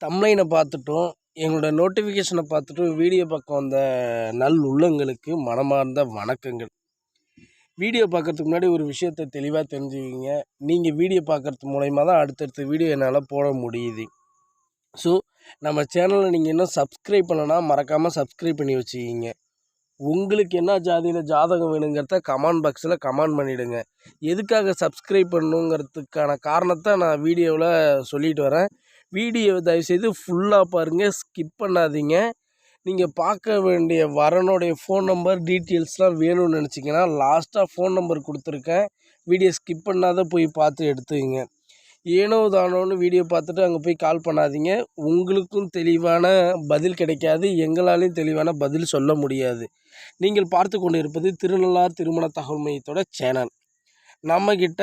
தம்ப்லைனை பார்த்துட்டும் எங்களோட நோட்டிஃபிகேஷனை பார்த்துட்டும் வீடியோ பக்கம் வந்த நல் உள்ளங்களுக்கு மனமார்ந்த வணக்கங்கள். வீடியோ பார்க்குறதுக்கு முன்னாடி ஒரு விஷயத்தை தெளிவாக தெரிஞ்சுக்கிங்க. நீங்கள் வீடியோ பார்க்குறது மூலயமா தான் அடுத்தடுத்த வீடியோ என்னால் போட முடியுது. ஸோ நம்ம சேனலில் நீங்கள் இன்னும் சப்ஸ்கிரைப் பண்ணலன்னா மறக்காமல் சப்ஸ்கிரைப் பண்ணி வச்சுக்கிங்க. உங்களுக்கு என்ன ஜாதியில் ஜாதகம் வேணுங்கிறத கமெண்ட் பாக்ஸில் கமெண்ட் பண்ணிவிடுங்க. எதுக்காக சப்ஸ்கிரைப் பண்ணணுங்கிறதுக்கான காரணத்தை நான் வீடியோவில் சொல்லிட்டு வரேன். வீடியோ தயவுசெய்து ஃபுல்லாக பாருங்கள், ஸ்கிப் பண்ணாதீங்க. நீங்கள் பார்க்க வேண்டிய வரனுடைய ஃபோன் நம்பர் டீட்டெயில்ஸ்லாம் வேணும்னு நினச்சிங்கன்னா லாஸ்ட்டாக ஃபோன் நம்பர் கொடுத்துருக்கேன். வீடியோ ஸ்கிப் பண்ணாத போய் பார்த்து எடுத்துக்கங்க. ஏனோ தானோன்னு வீடியோ பார்த்துட்டு அங்கே போய் கால் பண்ணாதீங்க. உங்களுக்கும் தெளிவான பதில் கிடைக்காது, எங்களாலையும் தெளிவான பதில் சொல்ல முடியாது. நீங்கள் பார்த்து கொண்டு இருப்பது திருநள்ளார் திருமண தகவல் மையத்தோட சேனல். நம்மக்கிட்ட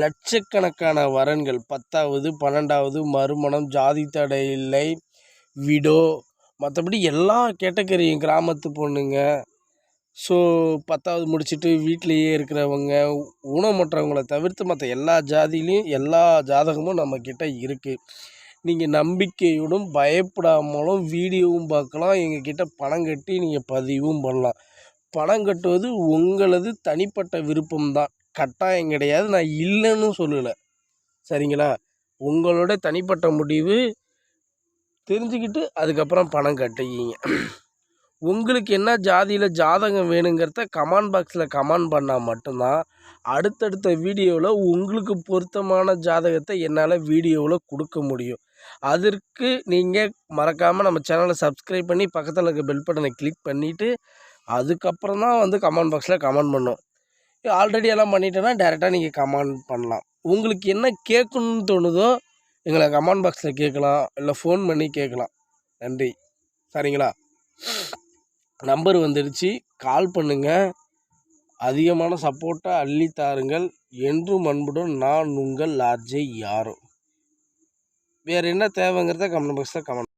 லட்சக்கணக்கான வரன்கள் 10வது 12வது மறுமணம், ஜாதி தடை இல்லை, விடோ, மற்றபடி எல்லா கேட்டகரியும் கிராமத்து பொண்ணுங்க, ஸோ 10வது முடிச்சுட்டு வீட்டிலையே இருக்கிறவங்க, ஊனமுற்றவங்களை தவிர்த்து மற்ற எல்லா ஜாதியிலையும் எல்லா ஜாதகமும் நம்மக்கிட்ட இருக்குது. நீங்கள் நம்பிக்கையோடும் பயப்படாமலும் வீடியோவும் பார்க்கலாம். எங்ககிட்ட பணம் கட்டி நீங்கள் பதிவும் பண்ணலாம். பணம் கட்டுவது உங்களது தனிப்பட்ட விருப்பம்தான், கட்டாயம் கிடையாது. நான் இல்லைன்னு சொல்லலை, சரிங்களா? உங்களோட தனிப்பட்ட முடிவு. தெரிஞ்சுக்கிட்டு அதுக்கப்புறம் பணம் கட்டிக்கிங்க. உங்களுக்கு என்ன ஜாதியில் ஜாதகம் வேணுங்கிறத கமெண்ட் பாக்ஸில் கமெண்ட் பண்ணால் மட்டும்தான் அடுத்தடுத்த வீடியோவில் உங்களுக்கு பொருத்தமான ஜாதகத்தை என்னால் வீடியோவில் கொடுக்க முடியும். அதற்கு நீங்கள் மறக்காமல் நம்ம சேனலை சப்ஸ்கிரைப் பண்ணி பக்கத்தில் இருக்க பெல் பட்டனை கிளிக் பண்ணிவிட்டு அதுக்கப்புறம் தான் கமெண்ட் பாக்ஸில் கமெண்ட் பண்ணணும். ஆல்ரெடி எல்லாம் பண்ணிட்டேன்னா டேரெக்டாக நீங்கள் கமெண்ட் பண்ணலாம். உங்களுக்கு என்ன கேட்கணுன்னு தோணுதோ எங்களை கமெண்ட் பாக்ஸில் கேட்கலாம், இல்லை ஃபோன் பண்ணி கேட்கலாம். நன்றி, சரிங்களா? நம்பர் வந்துடுச்சு, கால் பண்ணுங்கள். அதிகமான சப்போர்ட்டாக அள்ளி தாருங்கள். என்றும் அன்புடன் நான் உங்கள் ஆர்ஜே யாரோ. வேறு என்ன தேவைங்கிறத கமெண்ட் பாக்ஸில் கமெண்ட்